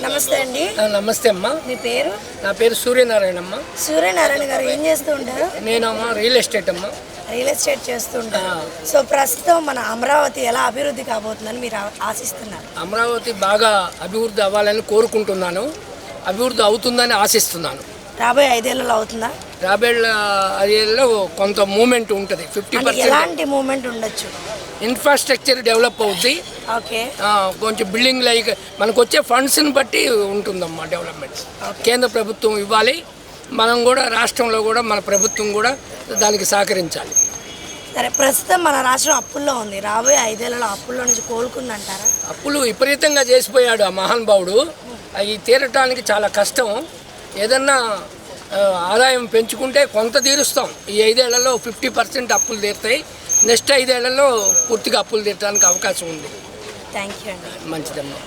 నమస్తే అండి. నమస్తే అమ్మా. మీ పేరు? నా పేరు సూర్యనారాయణ అమ్మ. సూర్యనారాయణ గారు ఏం చేస్తూ ఉంటారు? నేను అమ్మ రియల్ ఎస్టేట్ అమ్మ. రియల్ ఎస్టేట్ చేస్తూ ఉంటారు. సో ప్రస్తుతం మన అమరావతి ఎలా అభివృద్ధి కాబోతుందని మీరు ఆశిస్తున్నారు? అమరావతి బాగా అభివృద్ధి అవ్వాలని కోరుకుంటున్నాను. అభివృద్ధి అవుతుందని ఆశిస్తున్నాను. రాబోయే 5 ఏళ్లలో అవుతుందా? రాబోయే 5 ఏళ్ళలో కొంత మూమెంట్ ఉంటుంది. 50%. ఎలాంటి మూమెంట్ ఉండొచ్చు? ఇన్ఫ్రాస్ట్రక్చర్ డెవలప్ అవుద్ది. ఓకే. కొంచెం బిల్డింగ్ లైక్ మనకు వచ్చే ఫండ్స్ని బట్టి ఉంటుందమ్మా డెవలప్మెంట్స్. కేంద్ర ప్రభుత్వం ఇవ్వాలి, మనం కూడా రాష్ట్రంలో కూడా మన ప్రభుత్వం కూడా దానికి సహకరించాలి. సరే, ప్రస్తుతం మన రాష్ట్రం అప్పుల్లో ఉంది. రాబోయే 5 ఏళ్లలో అప్పుల్లో నుంచి కోలుకుందంటారా? అప్పులు విపరీతంగా చేసిపోయాడు ఆ మహానుభావుడు. అవి తీరటానికి చాలా కష్టం. ఏదన్నా ఆదాయం పెంచుకుంటే కొంత తీరుస్తాం. ఈ 5 ఏళ్లలో 50% అప్పులు తీరుతాయి. నెక్స్ట్ 5 ఏళ్లలో పూర్తిగా అప్పులు తీరడానికి అవకాశం ఉంది. థ్యాంక్ యూ అండి. మంచిదమ్మా.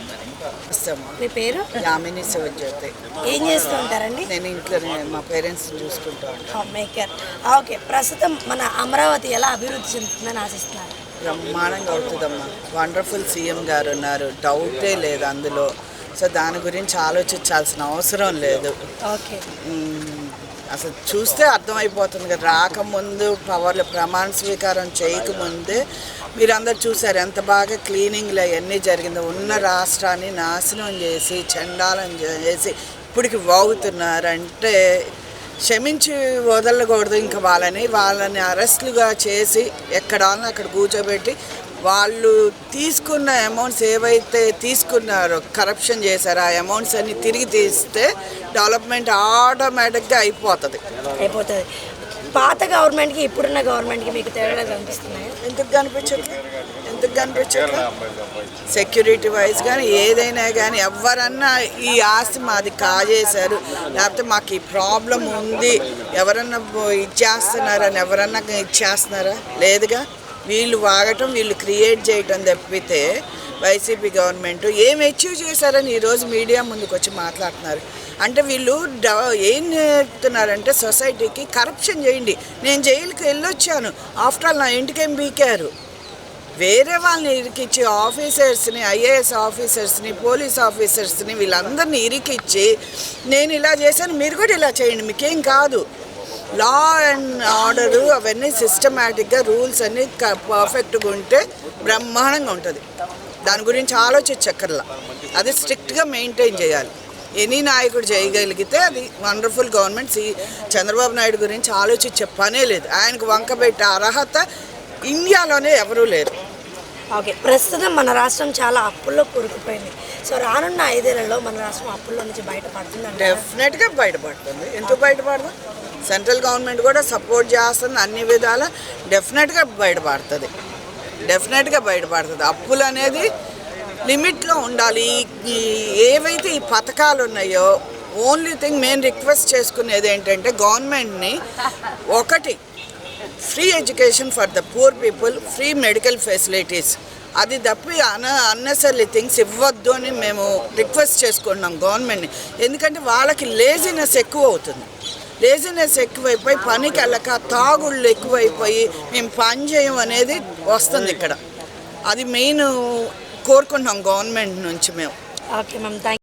మీ పేరు? యామిని శివజ్యోతి. ఏం చేస్తూ ఉంటారండి? నేను ఇంట్లో మా పేరెంట్స్ చూసుకుంటా ఉంటాను. మేకర్. ఓకే, ప్రస్తుతం మన అమరావతి ఎలా అభివృద్ధి చెందుతుందని ఆశిస్తున్నారు? బ్రహ్మాండంగా అవుతుందమ్మా. వండర్ఫుల్ సీఎం గారు ఉన్నారు, డౌటే లేదు అందులో. సో దాని గురించి ఆలోచించాల్సిన అవసరం లేదు. ఓకే. అసలు చూస్తే అర్థమైపోతుంది కదా. రాకముందు పవర్లో ప్రమాణ స్వీకారం చేయకముందే మీరందరూ చూసారు ఎంత బాగా క్లీనింగ్లు అవన్నీ జరిగిందో. ఉన్న రాష్ట్రాన్ని నాశనం చేసి చండాలం చేసి ఇప్పటికి వాగుతున్నారంటే క్షమించి వదలకూడదు. ఇంకా వాళ్ళని అరెస్టులుగా చేసి ఎక్కడానో అక్కడ కూర్చోబెట్టి వాళ్ళు తీసుకున్న అమౌంట్స్ ఏవైతే తీసుకున్నారో, కరప్షన్ చేశారో, ఆ అమౌంట్స్ అన్ని తిరిగి తీస్తే డెవలప్మెంట్ ఆటోమేటిక్గా అయిపోతుంది. పాత గవర్నమెంట్కి ఇప్పుడున్న గవర్నమెంట్కి మీకు తేడా కనిపిస్తున్నాయి? ఎందుకు కనిపించట్లేదు? సెక్యూరిటీ వైజ్ కానీ ఏదైనా కానీ ఎవరన్నా ఈ ఆస్తి మాది కాజేశారు, లేకపోతే మాకు ఈ ప్రాబ్లం ఉంది, ఎవరన్నా ఇచ్చేస్తున్నారని ఎవరన్నా ఇచ్చేస్తున్నారా? లేదుగా. వీళ్ళు వాగటం, వీళ్ళు క్రియేట్ చేయటం తప్పితే వైసీపీ గవర్నమెంట్ ఏం అచీవ్ చేశారని ఈరోజు మీడియా ముందుకు వచ్చి మాట్లాడుతున్నారు. అంటే వీళ్ళు ఏం నేర్పుతున్నారంటే సొసైటీకి కరప్షన్ చేయండి. నేను జైలుకి వెళ్ళొచ్చాను, ఆఫ్టర్ ఆల్ నా ఇంటికేం బీకారు. వేరే వాళ్ళని ఇరికిచ్చి ఆఫీసర్స్ని, ఐఏఎస్ ఆఫీసర్స్ని, పోలీస్ ఆఫీసర్స్ని వీళ్ళందరినీ ఇరికిచ్చి నేను ఇలా చేశాను, మీరు కూడా ఇలా చేయండి, మీకేం కాదు. లా అండ్ ఆర్డరు అవన్నీ సిస్టమేటిక్గా రూల్స్ అన్నీ పర్ఫెక్ట్గా ఉంటే బ్రహ్మాండంగా ఉంటుంది. దాని గురించి ఆలోచించక్కర్లా. అది స్ట్రిక్ట్గా మెయింటైన్ చేయాలి. ఎనీ నాయకుడు చేయగలిగితే అది వండర్ఫుల్ గవర్నమెంట్. చంద్రబాబు నాయుడు గురించి ఆలోచించే పనే లేదు. ఆయనకు వంకబెట్టే అర్హత ఇండియాలోనే ఎవరూ లేరు. ఓకే, ప్రస్తుతం మన రాష్ట్రం చాలా అప్పుల్లో కూరుకుపోయింది. సో రానున్న 5 ఏళ్లలో మన రాష్ట్రం అప్పుల్లో నుంచి బయటపడుతుంది? డెఫినెట్గా బయటపడుతుంది. ఎందుకు బయటపడదు? సెంట్రల్ గవర్నమెంట్ కూడా సపోర్ట్ చేస్తుంది అన్ని విధాల. డెఫినెట్గా బయటపడుతుంది. అప్పులు అనేది లిమిట్లో ఉండాలి. ఏవైతే ఈ పథకాలు ఉన్నాయో, ఓన్లీ థింగ్ మేము రిక్వెస్ట్ చేసుకునేది ఏంటంటే గవర్నమెంట్ని, ఒకటి free education for the poor people, free medical facilities, అది తప్పి అన్నెసరీ థింగ్స్ ఇవ్వద్దు అని మేము రిక్వెస్ట్ చేసుకుంటున్నాం గవర్నమెంట్ని. ఎందుకంటే వాళ్ళకి లేజినెస్ ఎక్కువైపోయి పనికి వెళ్ళక తాగుళ్ళు ఎక్కువైపోయి మేము పని చేయం అనేది వస్తుంది ఇక్కడ. అది మెయిన్ కోరుకుంటున్నాం గవర్నమెంట్ నుంచి మేము. Okay ma'am, thank you.